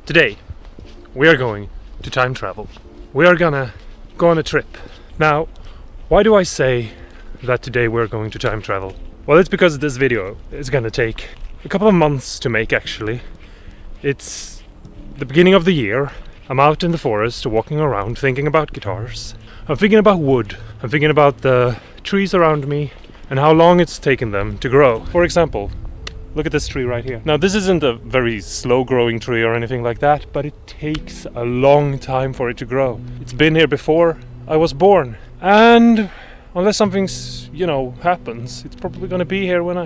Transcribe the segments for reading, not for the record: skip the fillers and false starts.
Today, we are going to time travel. We are gonna go on a trip. Now, why do I say that today we're going to time travel? Well, it's because this video is gonna take a couple of months to make, actually. It's the beginning of the year. I'm out in the forest walking around thinking about guitars. I'm thinking about wood. I'm thinking about the trees around me and how long it's taken them to grow. For example, look at this tree right here. Now, this isn't a very slow growing tree or anything like that, but it takes a long time for it to grow. It's been here before I was born. And unless something's, happens, it's probably gonna be here when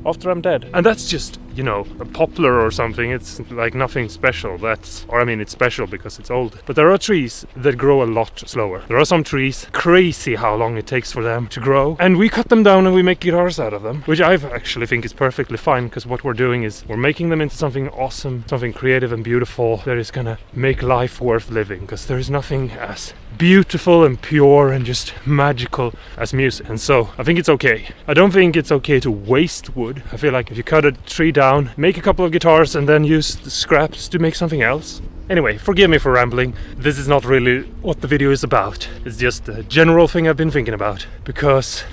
after I'm dead. And that's just, a poplar or something. It's like nothing special. It's special because it's old. But there are trees that grow a lot slower. There are some trees, crazy how long it takes for them to grow. And we cut them down and we make guitars out of them, which I actually think is perfectly fine, because what we're doing is we're making them into something awesome, something creative and beautiful that is gonna make life worth living, because there is nothing as beautiful and pure and just magical as music. And so I think it's okay. I don't think it's okay to waste wood. I feel like if you cut a tree down, make a couple of guitars and then use the scraps to make something else. Anyway, forgive me for rambling. This is not really what the video is about. It's just a general thing I've been thinking about. Because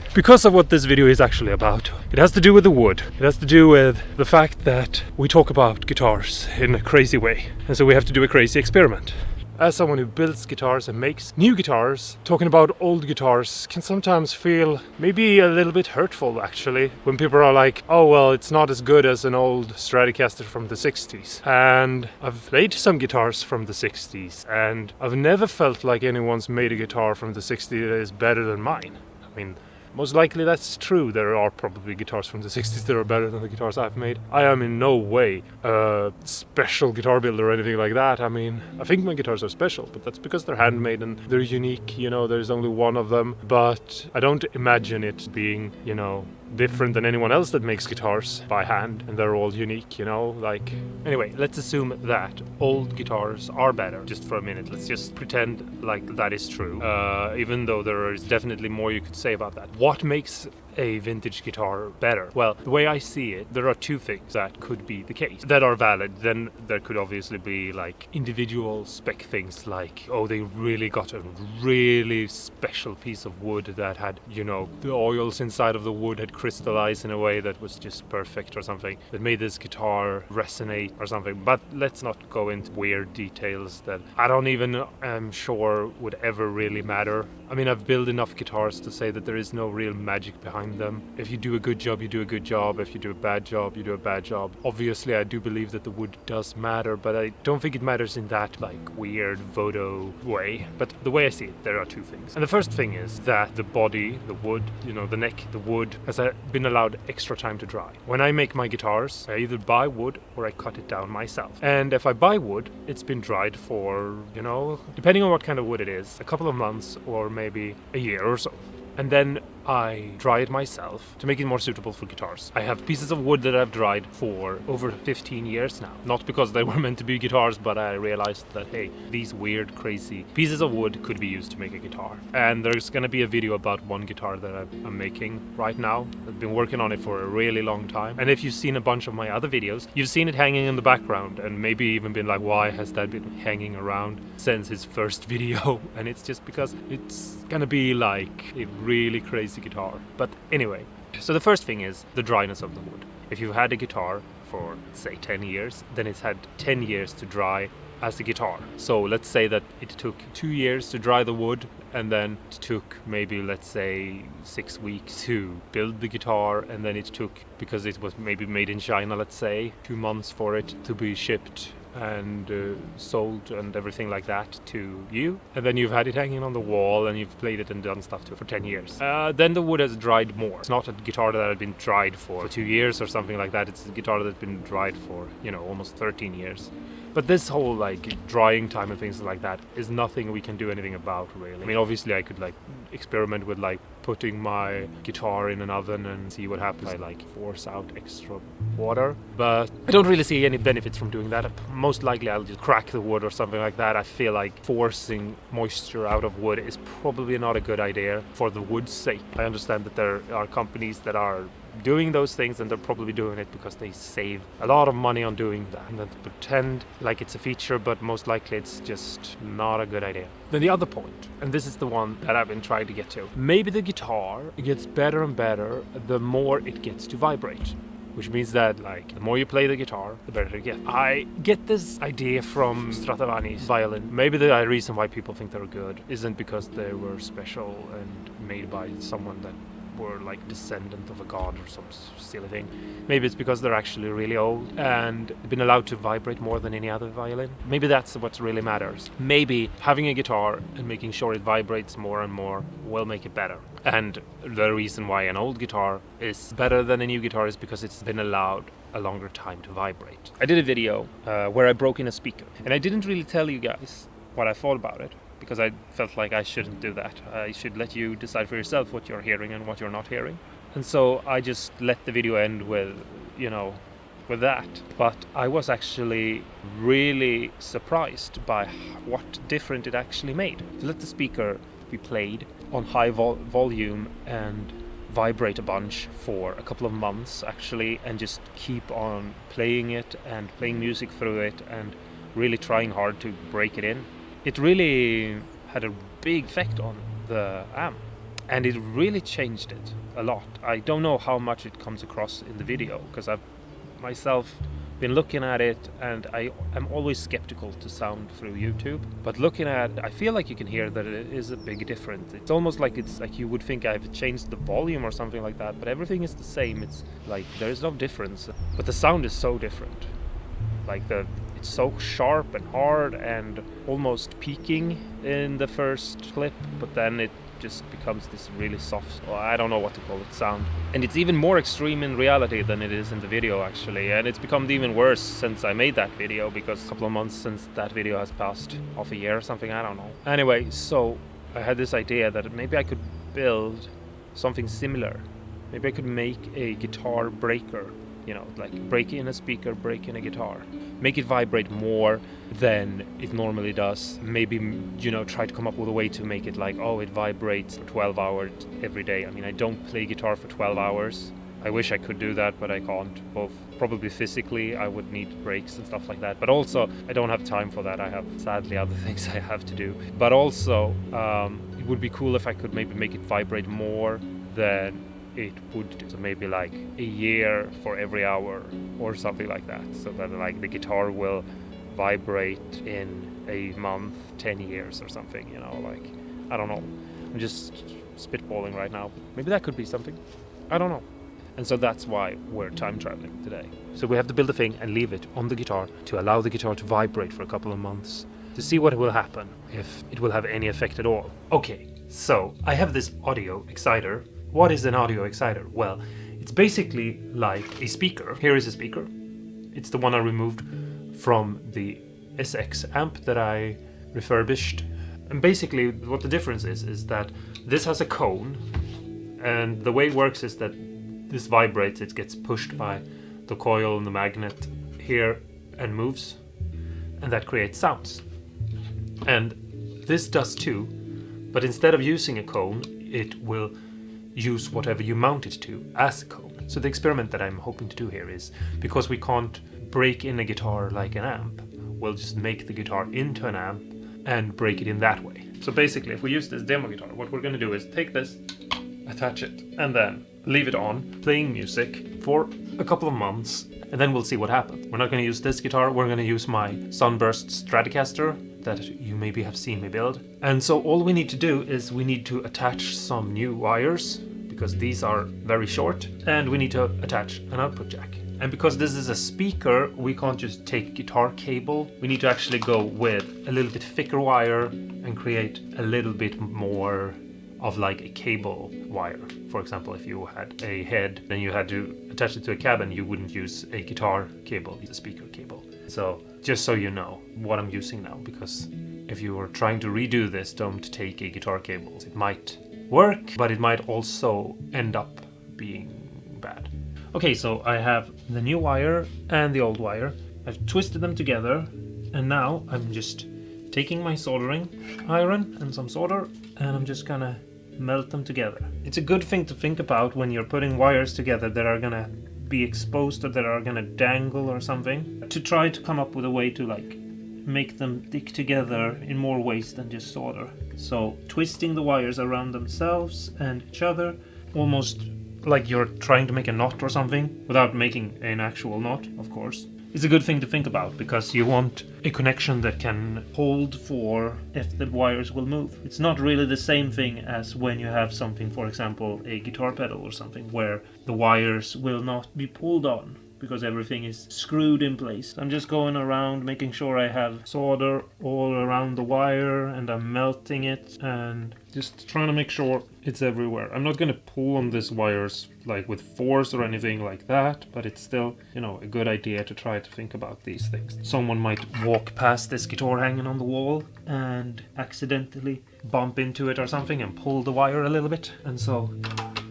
of what this video is actually about. It has to do with the wood. It has to do with the fact that we talk about guitars in a crazy way. And so we have to do a crazy experiment. As someone who builds guitars and makes new guitars, talking about old guitars can sometimes feel maybe a little bit hurtful, actually, when people are like, oh well, it's not as good as an old Stratocaster from the 60s. And I've played some guitars from the 60s, and I've never felt like anyone's made a guitar from the 60s that is better than mine. I mean, most likely that's true. There are probably guitars from the 60s that are better than the guitars I've made. I am in no way a special guitar builder or anything like that. I mean, I think my guitars are special, but that's because they're handmade and they're unique. There's only one of them. But I don't imagine it being, different than anyone else that makes guitars by hand, and they're all unique, Anyway, let's assume that old guitars are better. Just for a minute, let's just pretend like that is true, even though there is definitely more you could say about that. What makes a vintage guitar better? Well, the way I see it, there are two things that could be the case that are valid. Then there could obviously be like individual spec things, like, oh, they really got a really special piece of wood that had, the oils inside of the wood had crystallized in a way that was just perfect, or something that made this guitar resonate or something. But let's not go into weird details that I don't even am sure would ever really matter. I mean, I've built enough guitars to say that there is no real magic behind them. If you do a good job, you do a good job. If you do a bad job, you do a bad job. Obviously, I do believe that the wood does matter, but I don't think it matters in that weird voodoo way. But the way I see it, there are two things. And the first thing is that the body, the wood, the neck, the wood has been allowed extra time to dry. When I make my guitars, I either buy wood or I cut it down myself. And if I buy wood, it's been dried for, depending on what kind of wood it is, a couple of months or maybe a year or so. And then I dry it myself to make it more suitable for guitars. I have pieces of wood that I've dried for over 15 years now. Not because they were meant to be guitars, but I realized that, hey, these weird, crazy pieces of wood could be used to make a guitar. And there's gonna be a video about one guitar that I'm making right now. I've been working on it for a really long time. And if you've seen a bunch of my other videos, you've seen it hanging in the background and maybe even been like, why has that been hanging around since his first video? And it's just because it's gonna be like a really crazy guitar. But anyway, so the first thing is the dryness of the wood. If you've had a guitar for, say, 10 years, then it's had 10 years to dry as a guitar. So let's say that it took 2 years to dry the wood, and then it took maybe, let's say, 6 weeks to build the guitar, and then it took, because it was maybe made in China, let's say, 2 months for it to be shipped and sold and everything like that to you. And then you've had it hanging on the wall and you've played it and done stuff to it for 10 years. Then the wood has dried more. It's not a guitar that had been dried for 2 years or something like that. It's a guitar that's been dried for, almost 13 years. But this whole drying time and things like that is nothing we can do anything about, really. I mean, obviously I could experiment with putting my guitar in an oven and see what happens. I force out extra water, but I don't really see any benefits from doing that. Most likely I'll just crack the wood or something like that. I feel like forcing moisture out of wood is probably not a good idea for the wood's sake. I understand that there are companies that are doing those things, and they're probably doing it because they save a lot of money on doing that. And then to pretend like it's a feature, but most likely it's just not a good idea. Then the other point, and this is the one that I've been trying to get to, maybe the guitar gets better and better the more it gets to vibrate. Which means that, like, the more you play the guitar, the better it gets. I get this idea from Stradivari's violin. Maybe the reason why people think they're good isn't because they were special and made by someone that were like descendant of a god or some silly thing. Maybe it's because they're actually really old and been allowed to vibrate more than any other violin. Maybe that's what really matters. Maybe having a guitar and making sure it vibrates more and more will make it better. And the reason why an old guitar is better than a new guitar is because it's been allowed a longer time to vibrate. I did a video where I broke in a speaker, and I didn't really tell you guys what I thought about it, because I felt like I shouldn't do that. I should let you decide for yourself what you're hearing and what you're not hearing. And so I just let the video end with, with that. But I was actually really surprised by what different it actually made. To let the speaker be played on high volume and vibrate a bunch for a couple of months actually, and just keep on playing it and playing music through it and really trying hard to break it in. It really had a big effect on the amp, and it really changed it a lot. I don't know how much it comes across in the video, because I've myself been looking at it, and I am always skeptical to sound through YouTube. But looking at it, I feel like you can hear that it is a big difference. It's almost like you would think I've changed the volume or something like that, but everything is the same. It's like there is no difference, but the sound is so different. Like it's so sharp and hard and almost peaking in the first clip, but then it just becomes this really soft, I don't know what to call it, sound. And it's even more extreme in reality than it is in the video actually, and it's become even worse since I made that video, because a couple of months since that video has passed, half a year or something, I don't know. Anyway, so I had this idea that maybe I could build something similar. Maybe I could make a guitar breaker, like break in a speaker, break in a guitar, make it vibrate more than it normally does. Maybe, try to come up with a way to make it like, it vibrates for 12 hours every day. I mean, I don't play guitar for 12 hours. I wish I could do that, but I can't. Both probably physically, I would need breaks and stuff like that, but also I don't have time for that. I have sadly other things I have to do. But also, it would be cool if I could maybe make it vibrate more than it would do. So maybe like a year for every hour or something like that, so that like the guitar will vibrate in a month, 10 years or something, like, I don't know. I'm just spitballing right now. Maybe that could be something. I don't know. And so that's why we're time traveling today. So we have to build a thing and leave it on the guitar to allow the guitar to vibrate for a couple of months to see what will happen, if it will have any effect at all. Okay, so I have this audio exciter. What is an audio exciter? Well, it's basically like a speaker. Here is a speaker. It's the one I removed from the SX amp that I refurbished. And basically what the difference is that this has a cone, and the way it works is that this vibrates, it gets pushed by the coil and the magnet here and moves, and that creates sounds. And this does too, but instead of using a cone, it will use whatever you mount it to as a cone. So the experiment that I'm hoping to do here is, because we can't break in a guitar like an amp, we'll just make the guitar into an amp and break it in that way. So basically, if we use this demo guitar, what we're going to do is take this, attach it, and then leave it on, playing music for a couple of months, and then we'll see what happens. We're not going to use this guitar, we're going to use my Sunburst Stratocaster that you maybe have seen me build. And so all we need to do is we need to attach some new wires, because these are very short, and we need to attach an output jack. And because this is a speaker, we can't just take guitar cable. We need to actually go with a little bit thicker wire and create a little bit more of like a cable wire. For example, if you had a head and you had to attach it to a cabin, you wouldn't use a guitar cable, it's a speaker cable. So just so you know what I'm using now, because if you were trying to redo this, don't take a guitar cable. It might work, but it might also end up being bad. Okay, so I have the new wire and the old wire. I've twisted them together, and now I'm just taking my soldering iron and some solder, and I'm just gonna melt them together. It's a good thing to think about when you're putting wires together that are gonna be exposed or that are gonna dangle or something, to try to come up with a way to like make them stick together in more ways than just solder. So twisting the wires around themselves and each other, almost like you're trying to make a knot or something, without making an actual knot, of course, is a good thing to think about, because you want a connection that can hold for if the wires will move. It's not really the same thing as when you have something, for example, a guitar pedal or something, where the wires will not be pulled on because everything is screwed in place. I'm just going around making sure I have solder all around the wire, and I'm melting it and just trying to make sure it's everywhere. I'm not going to pull on these wires like with force or anything like that, but it's still, you know, a good idea to try to think about these things. Someone might walk past this guitar hanging on the wall and accidentally bump into it or something and pull the wire a little bit, and so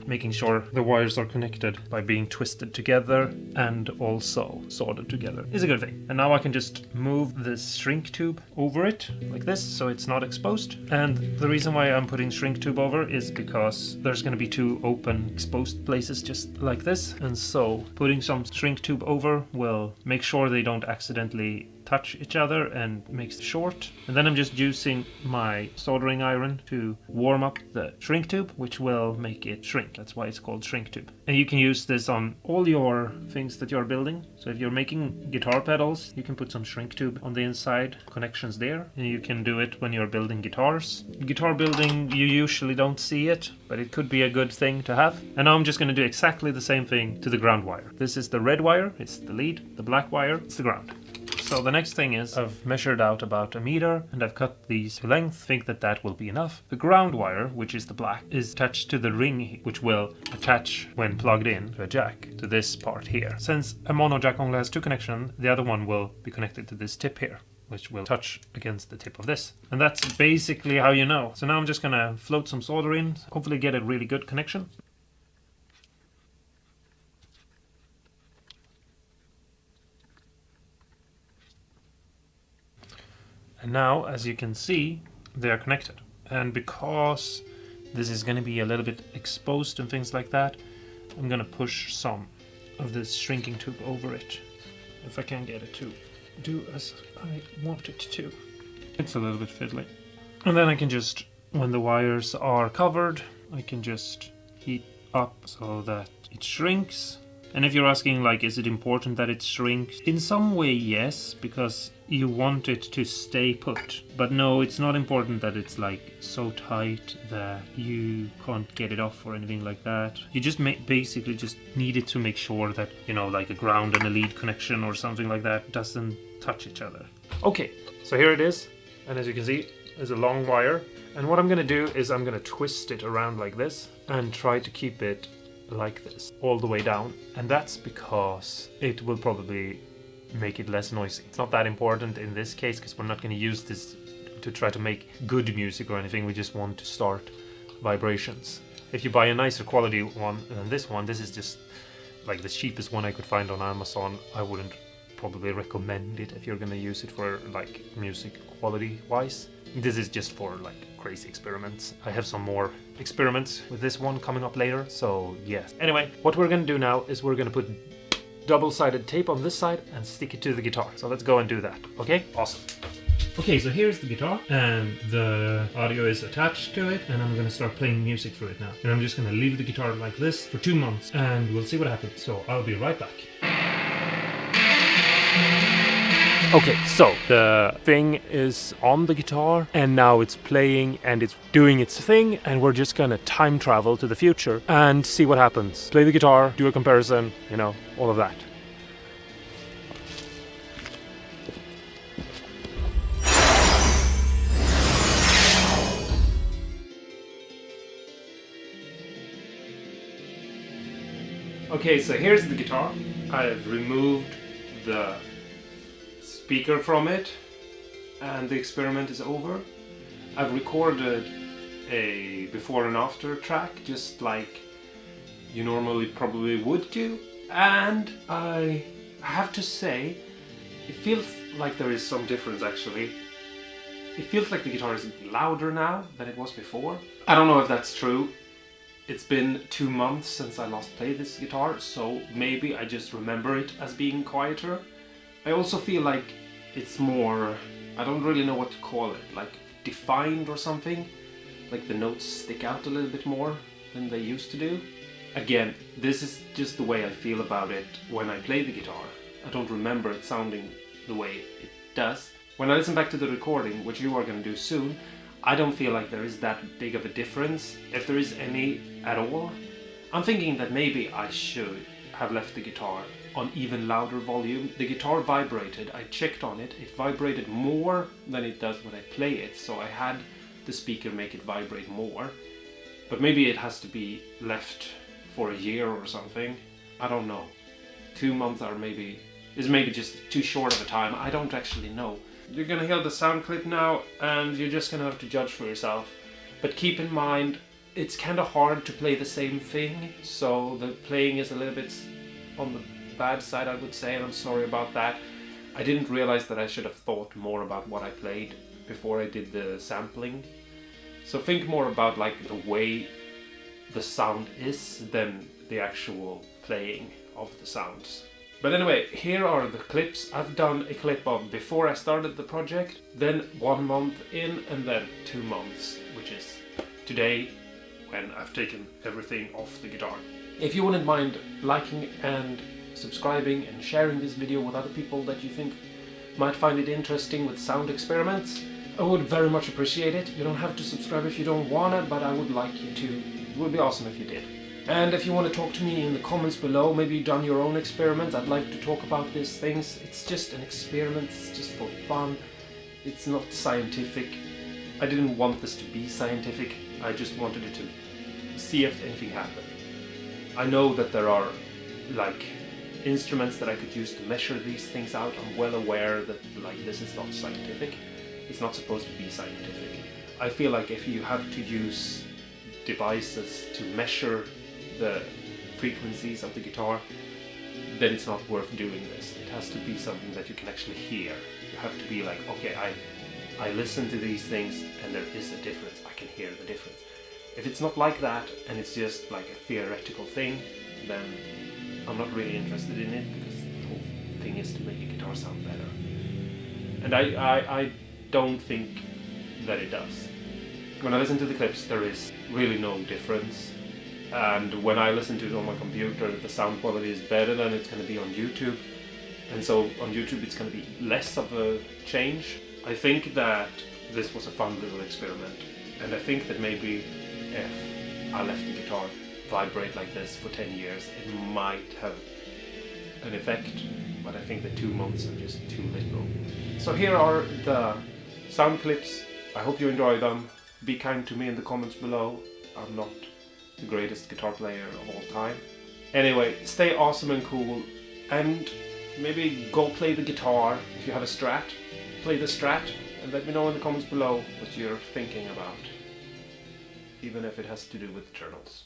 making sure the wires are connected by being twisted together and also soldered together is a good thing. And now I can just move this shrink tube over it like this, so it's not exposed. And the reason why I'm putting shrink tube over is because there's going to be two open exposed places just like this, and so putting some shrink tube over will make sure they don't accidentally touch each other and makes it short. And then I'm just using my soldering iron to warm up the shrink tube, which will make it shrink. That's why it's called shrink tube. And you can use this on all your things that you're building. So if you're making guitar pedals, you can put some shrink tube on the inside, connections there. And you can do it when you're building guitars. Guitar building, you usually don't see it, but it could be a good thing to have. And now I'm just going to do exactly the same thing to the ground wire. This is the red wire, it's the lead. The black wire, it's the ground. So the next thing is I've measured out about 1 meter and I've cut these to length, think that that will be enough. The ground wire, which is the black, is attached to the ring, which will attach when plugged in to a jack to this part here. Since a mono jack only has 2 connections, the other one will be connected to this tip here, which will touch against the tip of this. And that's basically how you know. So now I'm just gonna float some solder in, hopefully get a really good connection. And now, as you can see, they are connected. And because this is going to be a little bit exposed and things like that, I'm going to push some of this shrinking tube over it, if I can get it to do as I want it to. It's a little bit fiddly. And then I can just, when the wires are covered, I can just heat up so that it shrinks. And if you're asking, like, is it important that it shrinks? In some way, yes, because you want it to stay put. But no, it's not important that it's, like, so tight that you can't get it off or anything like that. You just basically just need it to make sure that, you know, like a ground and a lead connection or something like that doesn't touch each other. Okay, so here it is. And as you can see, there's a long wire. And what I'm going to do is I'm going to twist it around like this and try to keep it like this all the way down, and that's because it will probably make it less noisy. It's not that important in this case because we're not going to use this to try to make good music or anything. We just want to start vibrations. If you buy a nicer quality one than this one, this is just like the cheapest one I could find on Amazon. I wouldn't probably recommend it if you're going to use it for like music quality wise. This is just for like crazy experiments. I have some more experiments with this one coming up later, so yes. Anyway, what we're gonna do now is we're gonna put double-sided tape on this side and stick it to the guitar. So let's go and do that, okay? Awesome. Okay, so here's the guitar, and the audio is attached to it, and I'm gonna start playing music through it now. And I'm just gonna leave the guitar like this for 2 months, and we'll see what happens. So I'll be right back. Okay, so the thing is on the guitar and now it's playing and it's doing its thing, and we're just gonna time travel to the future and see what happens. Play the guitar, do a comparison, you know, all of that. Okay, so here's the guitar. I've removed the speaker from it and the experiment is over. I've recorded a before and after track just like you normally probably would do, and I have to say it feels like there is some difference actually. It feels like the guitar is louder now than it was before. I don't know if that's true. It's been 2 months since I last played this guitar, so maybe I just remember it as being quieter. I also feel like it's more, I don't really know what to call it, like defined or something. Like the notes stick out a little bit more than they used to do. Again, this is just the way I feel about it when I play the guitar. I don't remember it sounding the way it does. When I listen back to the recording, which you are going to do soon, I don't feel like there is that big of a difference, if there is any at all. I'm thinking that maybe I should have left the guitar on even louder volume. The guitar vibrated, I checked on it, it vibrated more than it does when I play it, so I had the speaker make it vibrate more. But maybe it has to be left for a year or something. I don't know. 2 months is maybe just too short of a time. I don't actually know. You're gonna hear the sound clip now, and you're just gonna have to judge for yourself. But keep in mind, it's kind of hard to play the same thing, so the playing is a little bit on the bad side, I would say, and I'm sorry about that. I didn't realize that I should have thought more about what I played before I did the sampling. So think more about like the way the sound is than the actual playing of the sounds. But anyway, here are the clips. I've done a clip of before I started the project, then 1 month in, and then 2 months, which is today when I've taken everything off the guitar. If you wouldn't mind liking and subscribing and sharing this video with other people that you think might find it interesting with sound experiments, I would very much appreciate it. You don't have to subscribe if you don't wanna, but I would like you to. It would be awesome if you did. And if you want to talk to me in the comments below, maybe you've done your own experiments, I'd like to talk about these things. It's just an experiment, it's just for fun. It's not scientific. I didn't want this to be scientific, I just wanted it to see if anything happened. I know that there are like instruments that I could use to measure these things out. I'm well aware that like this is not scientific. It's not supposed to be scientific. I feel like if you have to use devices to measure the frequencies of the guitar, then it's not worth doing this. It has to be something that you can actually hear. You have to be like, okay, I listen to these things and there is a difference. I can hear the difference. If it's not like that and it's just like a theoretical thing, then I'm not really interested in it, because the whole thing is to make a guitar sound better. And I don't think that it does. When I listen to the clips, there is really no difference. And when I listen to it on my computer, the sound quality is better than it's going to be on YouTube. And so on YouTube, it's going to be less of a change. I think that this was a fun little experiment. And I think that maybe if I left the guitar vibrate like this for 10 years, it might have an effect. But I think that 2 months are just too little. So here are the sound clips. I hope you enjoy them. Be kind to me in the comments below. I'm not the greatest guitar player of all time. Anyway, stay awesome and cool, and maybe go play the guitar. If you have a Strat, play the Strat, and let me know in the comments below what you're thinking about, even if it has to do with journals.